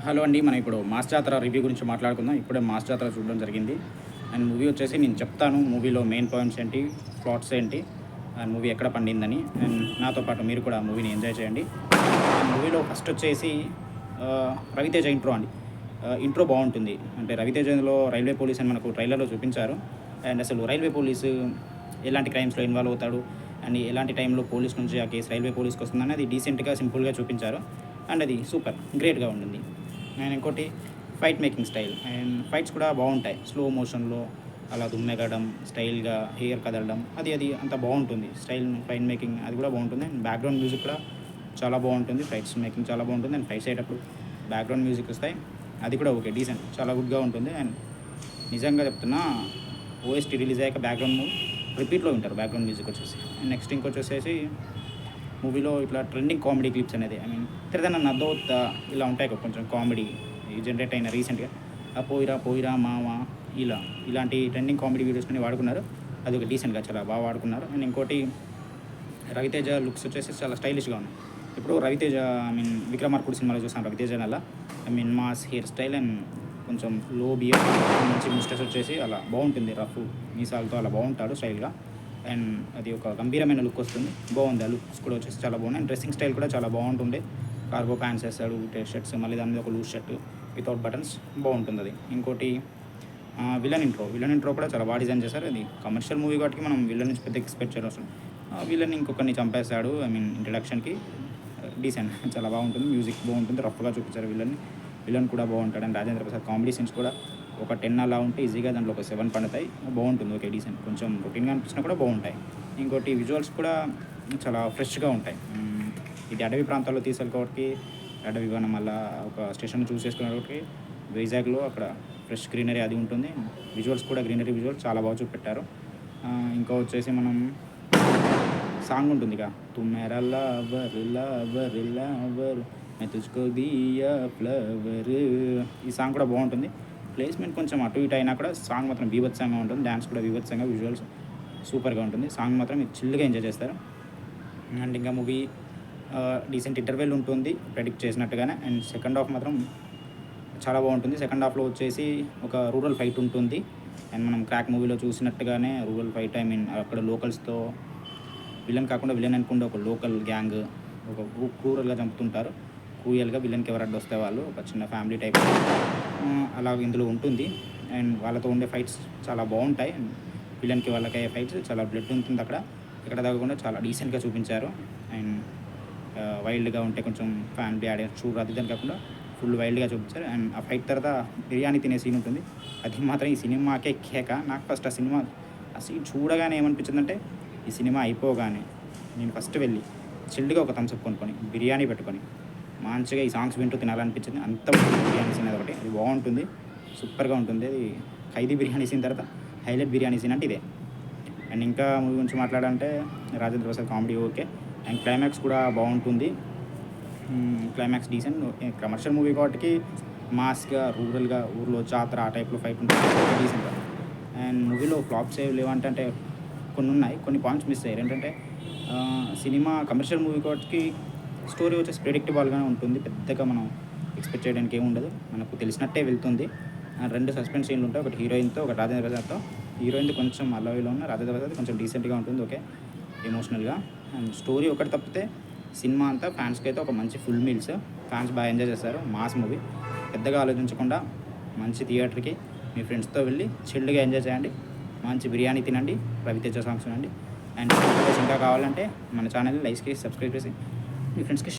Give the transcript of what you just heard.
Hello అండి, మనం ఇప్పుడు మాస్ జాతర రివ్యూ గురించి మాట్లాడుకుందాం. ఇప్పుడే మాస్ జాతర చూడడం జరిగింది. అండ్ మూవీ వచ్చేసి నేను చెప్తాను మూవీలో మెయిన్ పాయింట్స్ ఏంటి, ప్లాట్స్ ఏంటి, అండ్ మూవీ ఎక్కడ పండిందని. అండ్ నాతో పాటు మీరు కూడా మూవీని ఎంజాయ్ చేయండి. మూవీలో ఫస్ట్ వచ్చేసి రవితేజ ఇంట్రో అండి. ఇంట్రో బాగుంటుంది. అంటే రవితేజలో రైల్వే పోలీస్ అని మనకు ట్రైలర్లో చూపించారు. అండ్ అసలు రైల్వే పోలీసు ఎలాంటి క్రైమ్స్లో ఇన్వాల్వ్ అవుతాడు అండ్ ఎలాంటి టైంలో పోలీస్ నుంచి ఆ కేసు రైల్వే పోలీస్కి వస్తుందని అది డీసెంట్గా సింపుల్గా చూపించారు. అండ్ అది సూపర్ గ్రేట్గా ఉంటుంది. అండ్ ఇంకోటి fight making style and fights కూడా బాగుంటాయి. స్లో మోషన్లో అలా దుమ్మెగడం, స్టైల్గా హెయిర్ కదలడం, అది అంత బాగుంటుంది. స్టైల్ ఫైట్ మేకింగ్ అది కూడా బాగుంటుంది. అండ్ బ్యాక్గ్రౌండ్ మ్యూజిక్ కూడా చాలా బాగుంటుంది. ఫైట్స్ మేకింగ్ చాలా బాగుంటుంది. అండ్ ఫైట్స్ అయ్యేటప్పుడు బ్యాక్గ్రౌండ్ మ్యూజిక్ వస్తాయి, అది కూడా ఓకే డీసెంట్, చాలా గుడ్గా ఉంటుంది. అండ్ నిజంగా చెప్తున్నా, ఓఎస్టీ రిలీజ్ అయ్యాక బ్యాక్గ్రౌండ్ రిపీట్లో వింటారు బ్యాక్గ్రౌండ్ మ్యూజిక్ వచ్చేసి. అండ్ నెక్స్ట్ ఇంకొచ్చేసేసి మూవీలో ఇట్లా ట్రెండింగ్ కామెడీ క్లిప్స్ అనేది తిరదన్న నద్దోత్ ఇలా ఉంటాయి కొంచెం కామెడీ జనరేట్ అయిన రీసెంట్గా పోయిరా పోయిరా మామ ఇలాంటి ట్రెండింగ్ కామెడీ వీడియోస్ని వాడుకున్నారు. అది ఒక డీసెంట్గా చాలా బాగా వాడుకున్నారు. అండ్ ఇంకోటి రవితేజ లుక్స్ వచ్చేసి చాలా స్టైలిష్గా ఉన్నాయి. ఇప్పుడు రవితేజ విక్రమార్కుడు సినిమాలో చూసాను రవితేజ అలా మాస్ హెయిర్ స్టైల్ అండ్ కొంచెం లో బియర్, మంచి ముస్టస్ వచ్చేసి అలా బాగుంటుంది. రఫ్ మీసాలతో అలా బాగుంటాడు స్టైల్గా. అండ్ అది ఒక గంభీరమైన లుక్ వస్తుంది, బాగుంది. ఆ లుక్స్ కూడా వచ్చేసి చాలా బాగున్నాయి. అండ్ డ్రెస్సింగ్ స్టైల్ కూడా చాలా బాగుంటుంది. కార్గో ప్యాంట్స్ వేస్తాడు, షర్ట్స్, మళ్ళీ దాని మీద ఒక లూజ్ షర్ట్ వితౌట్ బటన్స్, బాగుంటుంది అది. ఇంకోటి విలన్ ఇంట్రో కూడా చాలా బాగా డిజైన్ చేశారు. అది కమర్షియల్ మూవీ కాబట్టి మనం విలన్ నుంచి పెద్ద ఎక్స్పెక్ట్ చేయడం అవసరం. విలన్ ఇంకొకరిని చంపేస్తాడు, ఇంట్రడక్షన్కి డీసెంట్, చాలా బాగుంటుంది. మ్యూజిక్ బాగుంటుంది, రఫ్గా చూపించారు విలన్ కూడా బాగుంటాడు. And Rajendra Prasad comedy scenes కూడా ఒక 10 అలా ఉంటే ఈజీగా దాంట్లో ఒక 7 పండుతాయి, బాగుంటుంది. ఓకే డీసెంట్, కొంచెం రొటీన్గా అనిపించినా కూడా బాగుంటాయి. ఇంకోటి విజువల్స్ కూడా చాలా ఫ్రెష్గా ఉంటాయి. ఇది అడవి ప్రాంతాల్లో తీసారు కాబట్టి అడవి వనం అలా ఒక స్టేషన్ చూస్ చేసుకున్నారు కాబట్టి వైజాగ్లో అక్కడ ఫ్రెష్ గ్రీనరీ అది ఉంటుంది. విజువల్స్ కూడా గ్రీనరీ విజువల్స్ చాలా బాగా చూపెట్టారు. ఇంకా వచ్చేసి మనం సాంగ్ ఉంటుంది ఇక తుమ్మెరా లవర్ లవర్ లవర్ మే తుజ్కో దియా ఫ్లవర్, ఈ సాంగ్ కూడా బాగుంటుంది. ప్లేస్మెంట్ కొంచెం అటు ఇటు అయినా కూడా సాంగ్ మాత్రం బీభత్సంగా ఉంటుంది. డ్యాన్స్ కూడా బీభత్సంగా, విజువల్స్ సూపర్గా ఉంటుంది. సాంగ్ మాత్రం మీరు చిల్లుగా ఎంజాయ్ చేస్తారు. అండ్ ఇంకా మూవీ డీసెంట్ ఇంటర్వెల్ ఉంటుంది ప్రెడిక్ట్ చేసినట్టుగానే. అండ్ సెకండ్ హాఫ్ మాత్రం చాలా బాగుంటుంది. సెకండ్ హాఫ్లో వచ్చేసి ఒక రూరల్ ఫైట్ ఉంటుంది. అండ్ మనం క్రాక్ మూవీలో చూసినట్టుగానే రూరల్ ఫైట్, అక్కడ లోకల్స్తో విలన్ కాకుండా విలన్ అనుకుంటే ఒక లోకల్ గ్యాంగ్ ఒక క్రూరల్గా చంపుతుంటారు. క్రూయల్గా విలన్కి ఎవరు అడ్డు వస్తే వాళ్ళు ఒక చిన్న ఫ్యామిలీ టైప్ అలా ఇందులో ఉంటుంది. అండ్ వాళ్ళతో ఉండే ఫైట్స్ చాలా బాగుంటాయి. విలన్కి వాళ్ళకి అయ్యే ఫైట్స్ చాలా బ్లడ్ ఉంటుంది అక్కడ ఇక్కడ తగ్గకుండా చాలా డీసెంట్గా చూపించారు. అండ్ వైల్డ్గా ఉంటే కొంచెం ఫ్యామిలీ ఆడియన్స్ చూడరు, అది దాని కాకుండా ఫుల్ వైల్డ్గా చూపించారు. అండ్ ఆ ఫైట్ తర్వాత బిర్యానీ తినే సీన్ ఉంటుంది, అది మాత్రం ఈ సినిమాకే కేక. నాకు ఫస్ట్ ఆ సీన్ చూడగానే ఏమనిపించిందంటే, ఈ సినిమా అయిపోగానే నేను ఫస్ట్ వెళ్ళి చిల్డ్గా ఒక థమ్స్అప్ కొనుక్కొని బిర్యానీ పెట్టుకొని మంచిగా ఈ సాంగ్స్ వింటూ తినాలనిపించింది. అంత బిర్యానీ సీన్ ఒకటి, అది బాగుంటుంది, సూపర్గా ఉంటుంది. అది ఖైదీ బిర్యానీ సీన్ తర్వాత హైలైట్ బిర్యానీ సీన్ అంటే ఇదే. అండ్ ఇంకా మూవీ గురించి మాట్లాడాలంటే Rajendra Prasad comedy okay. And climax కూడా బాగుంటుంది. Climax decent. కమర్షియల్ మూవీ కాబట్టి మాస్గా రూరల్గా ఊర్లో జాతర ఆ టైప్లో ఫైట్ ఉంటుంది డీసెంట్గా. అండ్ మూవీలో ఫ్లాప్స్ ఏవి లేవంటే కొన్ని ఉన్నాయి, కొన్ని పాయింట్స్ మిస్ అయ్యారు. ఏంటంటే సినిమా కమర్షియల్ మూవీ కాబట్టి స్టోరీ వచ్చేసి ప్రెడిక్టబుల్గానే ఉంటుంది, పెద్దగా మనం ఎక్స్పెక్ట్ చేయడానికి ఏమి ఉండదు, మనకు తెలిసినట్టే వెళ్తుంది. 2 సస్పెన్స్ సీన్లు ఉంటాయి, ఒకటి హీరోయిన్తో ఒకటి రాజేంద్ర ప్రసాద్తో. హీరోయిన్ది కొంచెం అల్లవిలో ఉన్న, రాజేంద్ర ప్రసాద్ కొంచెం డీసెంట్గా ఉంటుంది ఓకే ఎమోషనల్గా. అండ్ స్టోరీ ఒకటి తప్పితే సినిమా అంతా ఫ్యాన్స్కి అయితే ఒక మంచి ఫుల్ మీల్స్, ఫ్యాన్స్ బాగా ఎంజాయ్ చేస్తారు. మాస్ మూవీ, పెద్దగా ఆలోచించకుండా మంచి థియేటర్కి మీ ఫ్రెండ్స్తో వెళ్ళి చిల్డ్గా ఎంజాయ్ చేయండి, మంచి బిర్యానీ తినండి, రవితేజ సాంగ్స్ వినండి. అండ్ ఇంకా కావాలంటే మన ఛానల్ని లైక్ చేసి సబ్స్క్రైబ్ చేసి మీ ఫ్రెండ్స్కి